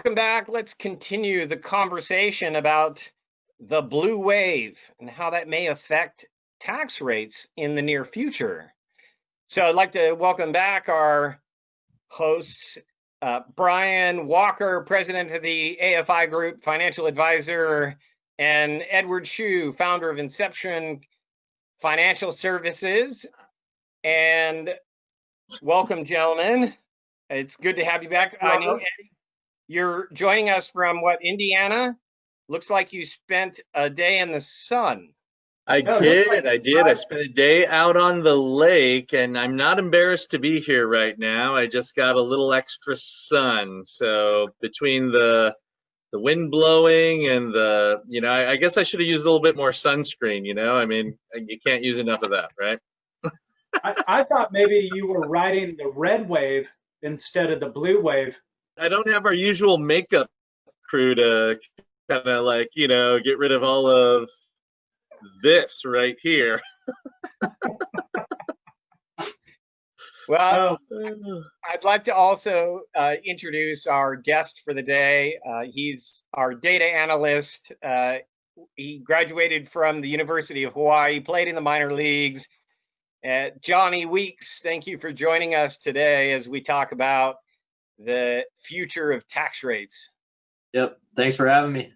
Welcome back. Let's continue the conversation about the blue wave and how that may affect tax rates in the near future. So I'd like to welcome back our hosts, Brian Walker, president of the AFI Group, financial advisor, and Edward Shue, founder of Inception Financial Services. And welcome, gentlemen. It's good to have you back. I know, Eddie, you're joining us from what, Indiana? Looks like you spent a day in the sun. I did. I spent a day out on the lake, and I'm not embarrassed to be here right now. I just got a little extra sun. So between the wind blowing and I guess I should have used a little bit more sunscreen, I mean, you can't use enough of that, right? I thought maybe you were riding the red wave instead of the blue wave. I don't have our usual makeup crew to kind of get rid of all of this right here. Well, I'd like to also introduce our guest for the day. He's our data analyst. He graduated from the University of Hawaii, played in the minor leagues. Johnny Weeks, thank you for joining us today as we talk about the future of tax rates. Yep, thanks for having me.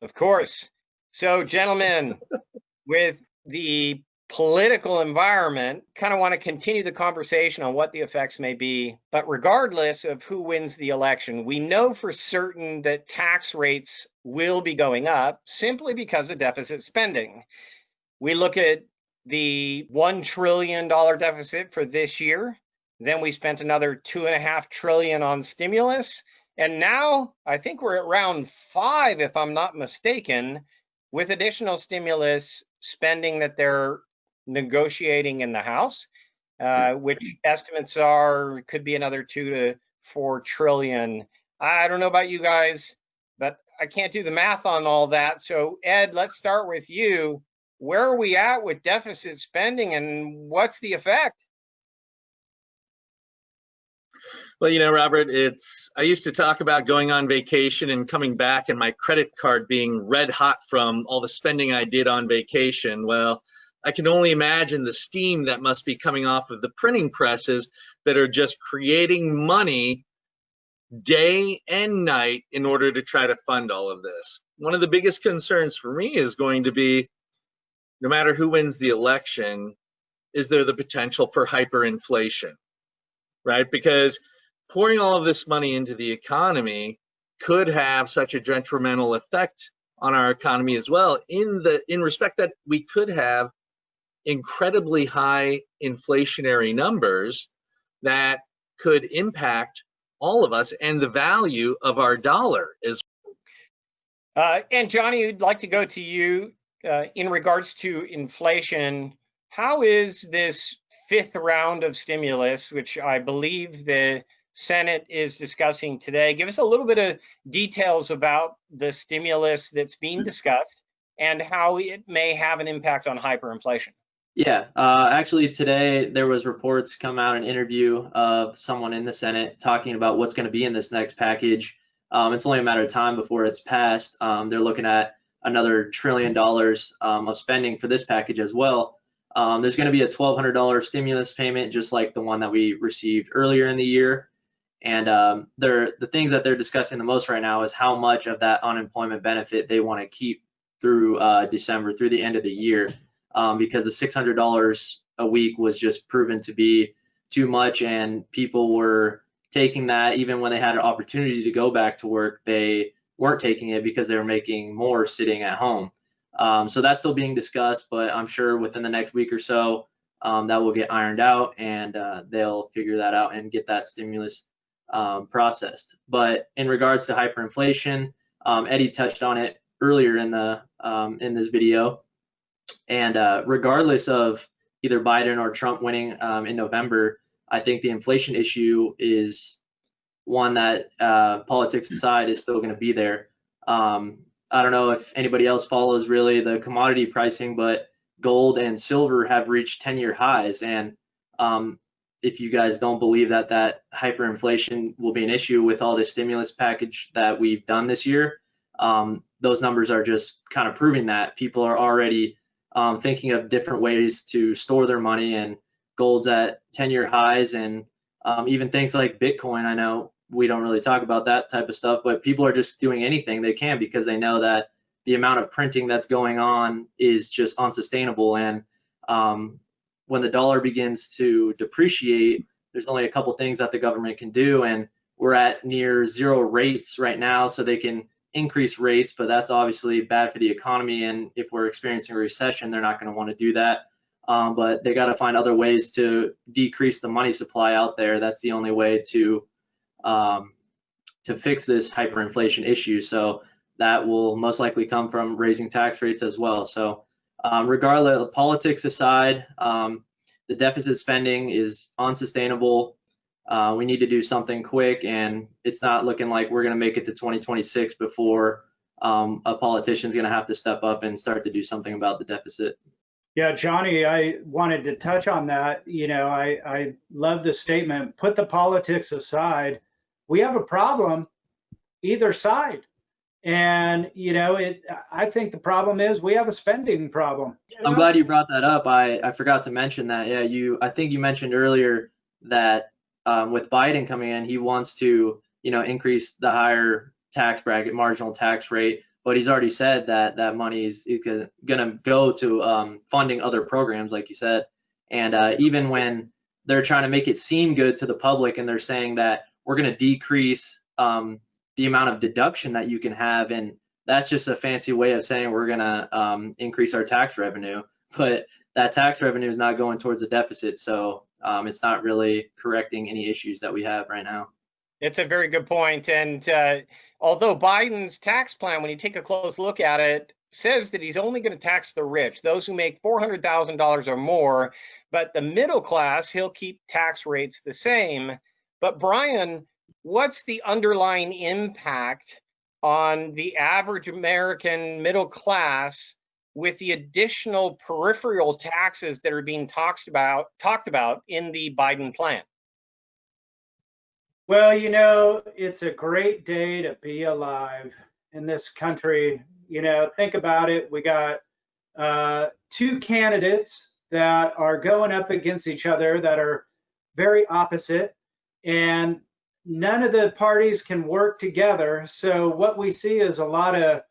Of course. So, gentlemen, with the political environment, kind of want to continue the conversation on what the effects may be. But regardless of who wins the election, we know for certain that tax rates will be going up simply because of deficit spending. We look at the $1 trillion deficit for this year. Then we spent another $2.5 trillion on stimulus. And now I think we're at round 5, if I'm not mistaken, with additional stimulus spending that they're negotiating in the House, which estimates are could be another 2 to 4 trillion. I don't know about you guys, but I can't do the math on all that. So Ed, let's start with you. Where are we at with deficit spending and what's the effect? Well, Robert, I used to talk about going on vacation and coming back and my credit card being red hot from all the spending I did on vacation. Well, I can only imagine the steam that must be coming off of the printing presses that are just creating money day and night in order to try to fund all of this. One of the biggest concerns for me is going to be, no matter who wins the election, is there the potential for hyperinflation, right? Because pouring all of this money into the economy could have such a detrimental effect on our economy as well, in respect that we could have incredibly high inflationary numbers that could impact all of us and the value of our dollar as well. And Johnny, I'd like to go to you in regards to inflation. How is this 5th round of stimulus, which I believe the Senate is discussing today? Give us a little bit of details about the stimulus that's being discussed and how it may have an impact on hyperinflation. Yeah, actually today there was reports come out, an interview of someone in the Senate talking about what's going to be in this next package. It's only a matter of time before it's passed. They're looking at another $1 trillion of spending for this package as well. There's going to be a $1,200 stimulus payment, just like the one that we received earlier in the year. And the things that they're discussing the most right now is how much of that unemployment benefit they want to keep through December, through the end of the year, because the $600 a week was just proven to be too much, and people were taking that even when they had an opportunity to go back to work. They weren't taking it because they were making more sitting at home. So that's still being discussed, but I'm sure within the next week or so that will get ironed out, and they'll figure that out and get that stimulus processed. But in regards to hyperinflation, Eddie touched on it earlier in this video, and regardless of either Biden or Trump winning in November, I think the inflation issue is one that politics aside is still going to be there. I don't know if anybody else follows really the commodity pricing, but gold and silver have reached 10-year highs, and if you guys don't believe that hyperinflation will be an issue with all this stimulus package that we've done this year, those numbers are just kind of proving that people are already thinking of different ways to store their money, and gold's at 10-year highs, and even things like Bitcoin. I know we don't really talk about that type of stuff, but people are just doing anything they can because they know that the amount of printing that's going on is just unsustainable. And when the dollar begins to depreciate, there's only a couple things that the government can do, and we're at near zero rates right now, so they can increase rates, but that's obviously bad for the economy, and if we're experiencing a recession, they're not going to want to do that. But they got to find other ways to decrease the money supply out there. That's the only way to fix this hyperinflation issue. So that will most likely come from raising tax rates as well. So regardless of politics aside, the deficit spending is unsustainable. We need to do something quick, and it's not looking like we're going to make it to 2026 before a politician's going to have to step up and start to do something about the deficit. Yeah, Johnny, I wanted to touch on that. You know, I love the statement, put the politics aside. We have a problem either side. And, you know, I think the problem is we have a spending problem. I'm glad you brought that up. I forgot to mention that. Yeah, I think you mentioned earlier that with Biden coming in, he wants to, increase the higher tax bracket, marginal tax rate, but he's already said that that money is going to go to funding other programs, like you said. And even when they're trying to make it seem good to the public and they're saying that we're going to decrease the amount of deduction that you can have, and that's just a fancy way of saying we're going to increase our tax revenue, but that tax revenue is not going towards a deficit, so it's not really correcting any issues that we have right now. It's a very good point. And although Biden's tax plan, when you take a close look at it, says that he's only going to tax the rich, those who make $400,000 or more, but the middle class, he'll keep tax rates the same. But Brian, what's the underlying impact on the average American middle class with the additional peripheral taxes that are being talked about in the Biden plan? Well, it's a great day to be alive in this country. Think about it. We got two candidates that are going up against each other that are very opposite, and none of the parties can work together. So what we see is a lot of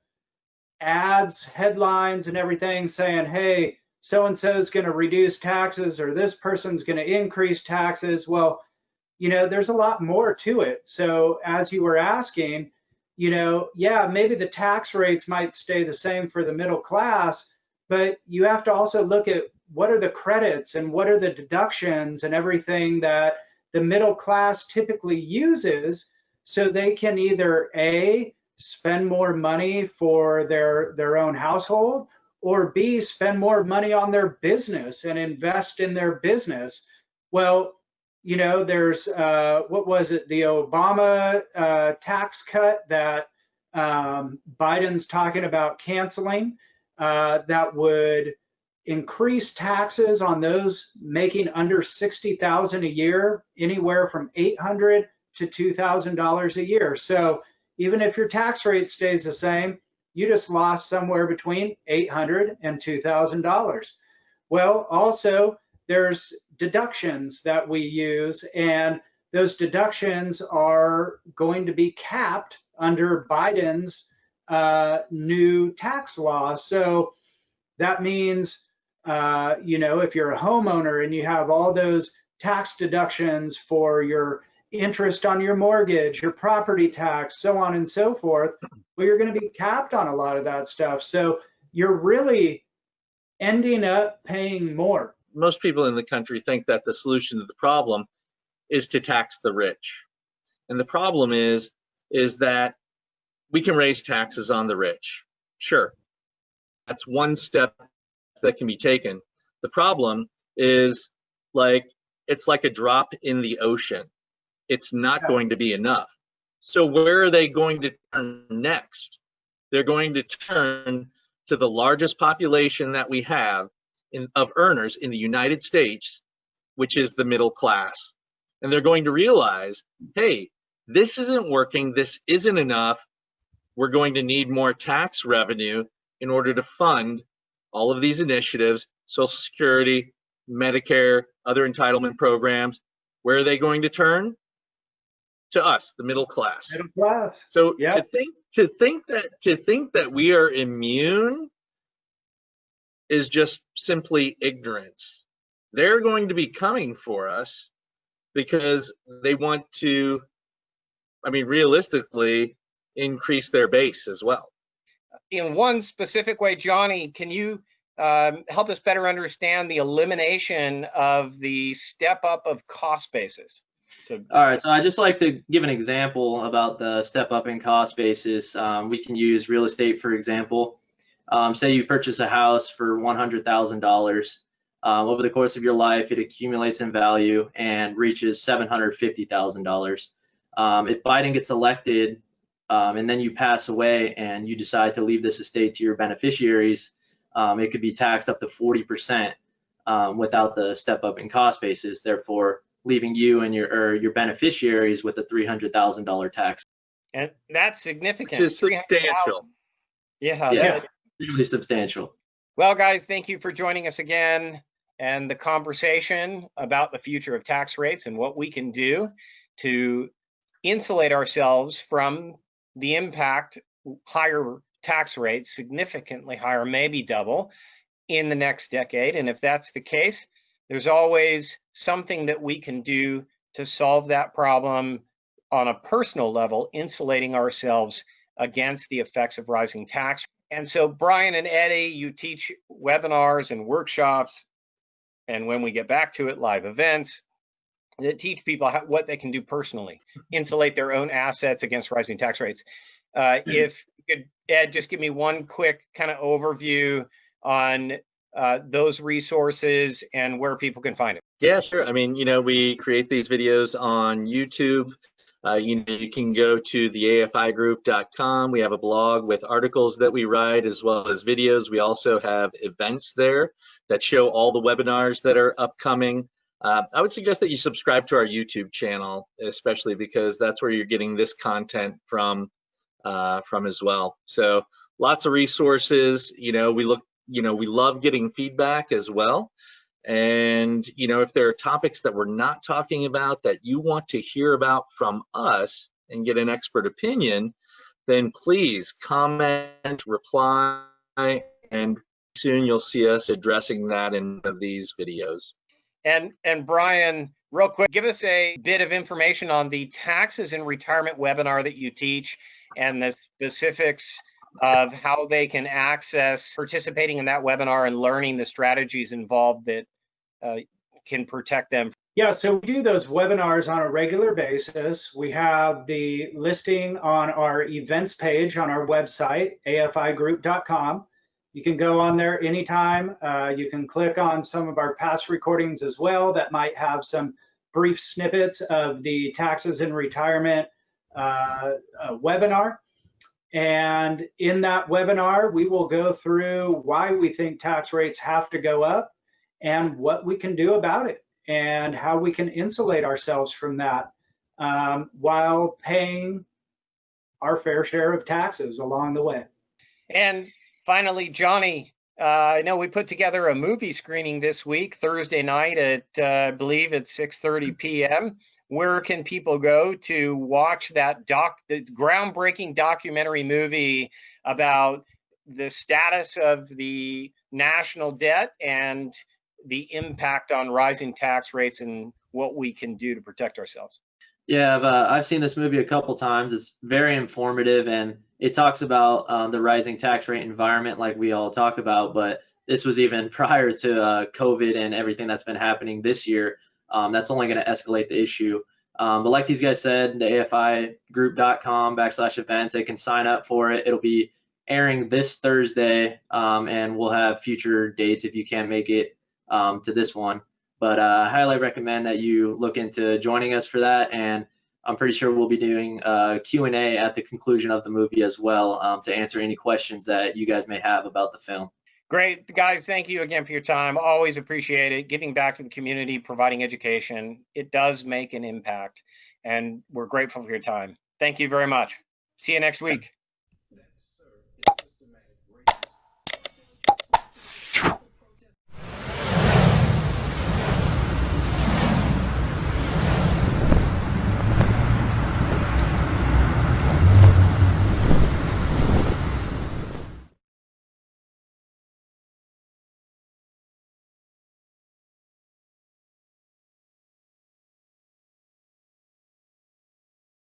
ads, headlines, and everything saying, hey, so-and-so is going to reduce taxes, or this person's going to increase taxes. Well, there's a lot more to it. So as you were asking, yeah, maybe the tax rates might stay the same for the middle class, but you have to also look at what are the credits and what are the deductions and everything that the middle class typically uses, so they can either A, spend more money for their own household, or B, spend more money on their business and invest in their business. Well, there's what was it, the Obama tax cut that Biden's talking about canceling, that would increase taxes on those making under $60,000 a year, anywhere from $800 to $2,000 a year. So even if your tax rate stays the same, you just lost somewhere between $800 and $2,000. Well, also there's deductions that we use, and those deductions are going to be capped under Biden's new tax law. So that means, if you're a homeowner and you have all those tax deductions for your interest on your mortgage, your property tax, so on and so forth, well, you're going to be capped on a lot of that stuff. So you're really ending up paying more. Most people in the country think that the solution to the problem is to tax the rich. And the problem is that we can raise taxes on the rich. Sure, that's one step that can be taken. The problem is it's like a drop in the ocean. It's not going to be enough. So where are they going to turn next? They're going to turn to the largest population that we have of earners in the United States, which is the middle class. And they're going to realize, hey, this isn't working, this isn't enough. We're going to need more tax revenue in order to fund all of these initiatives, Social Security, Medicare, other entitlement programs. Where are they going to turn? To us, the middle class. Middle class. So Yep. to think that we are immune is just simply ignorance. They're going to be coming for us because they want to, I mean, realistically, increase their base as well. In one specific way, Johnny, can you help us better understand the elimination of the step up of cost basis? All right, so I just like to give an example about the step up in cost basis. We can use real estate, for example. Say you purchase a house for $100,000. Over the course of your life, it accumulates in value and reaches $750,000. If Biden gets elected and then you pass away and you decide to leave this estate to your beneficiaries, it could be taxed up to 40% without the step up in cost basis, therefore leaving you and your beneficiaries with a $300,000 tax. And that's significant. Which is substantial. Yeah. Really substantial. Well, guys, thank you for joining us again and the conversation about the future of tax rates and what we can do to insulate ourselves from the impact higher tax rates, significantly higher, maybe double, in the next decade. And if that's the case, there's always something that we can do to solve that problem on a personal level, insulating ourselves against the effects of rising tax. And so Brian and Eddie, you teach webinars and workshops, and when we get back to it, live events that teach people what they can do personally, insulate their own assets against rising tax rates. If you could, Ed, just give me one quick kind of overview on those resources and where people can find it. Yeah, sure. I mean, we create these videos on YouTube. You can go to the afigroup.com. We have a blog with articles that we write as well as videos. We also have events there that show all the webinars that are upcoming. I would suggest that you subscribe to our YouTube channel, especially because that's where you're getting this content from as well. So lots of resources. We love getting feedback as well. And, if there are topics that we're not talking about that you want to hear about from us and get an expert opinion, then please comment, reply, and soon you'll see us addressing that in one of these videos. And Brian, real quick, give us a bit of information on the taxes in retirement webinar that you teach and the specifics of how they can access participating in that webinar and learning the strategies involved that can protect them. Yeah, so we do those webinars on a regular basis. We have the listing on our events page on our website, afigroup.com. You can go on there anytime. You can click on some of our past recordings as well that might have some brief snippets of the taxes in retirement webinar. And in that webinar, we will go through why we think tax rates have to go up and what we can do about it and how we can insulate ourselves from that while paying our fair share of taxes along the way. And finally, Johnny, I know we put together a movie screening this week, Thursday night at, I believe it's 6:30 p.m. Where can people go to watch that the groundbreaking documentary movie about the status of the national debt and the impact on rising tax rates and what we can do to protect ourselves? Yeah, I've seen this movie a couple times. It's very informative, and it talks about the rising tax rate environment like we all talk about, but this was even prior to COVID and everything that's been happening this year. That's only going to escalate the issue. But like these guys said, the afigroup.com/events, they can sign up for it. It'll be airing this Thursday, and we'll have future dates if you can't make it to this one. But I highly recommend that you look into joining us for that. And I'm pretty sure we'll be doing Q&A at the conclusion of the movie as well to answer any questions that you guys may have about the film. Great, guys. Thank you again for your time. Always appreciate it. Giving back to the community, providing education. It does make an impact, and we're grateful for your time. Thank you very much. See you next week.